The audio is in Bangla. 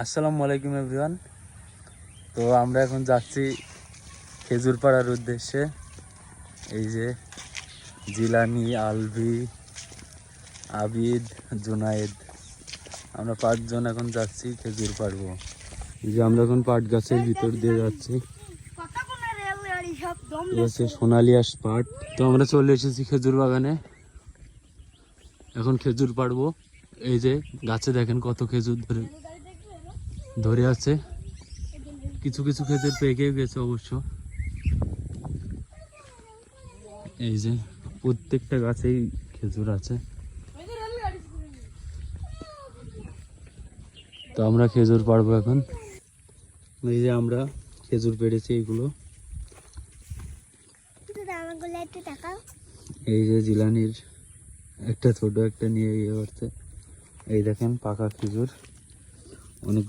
আসসালামু আলাইকুম এভরিওয়ান। তো আমরা এখন যাচ্ছি খেজুর পাড়ার উদ্দেশ্যে। এই যে জিলানি, আলভি, আবিদ, জুনায়েদ, আমরা 5 জন এখন যাচ্ছি খেজুর পাড়বো। এই যে আমরা এখন পাট গাছের ভিতর দিয়ে যাচ্ছি। সোনালি আঁশ পাট। তো আমরা চলে এসেছি খেজুর বাগানে, এখন খেজুর পাড়বো। এই যে গাছে দেখেন কত খেজুর ধরে আছে। কিছু কিছু খেজুর পেকেও গেছে অবশ্য। এই যে প্রত্যেকটা গাছেই খেজুর আছে। তো আমরা খেজুর পাড়বো এখন। এই যে আমরা খেজুর পেড়েছি এইগুলো। এই যে জিলানির একটা ছোট একটা নিয়ে ইয়ে করছে। এই দেখেন পাকা খেজুর অনেক।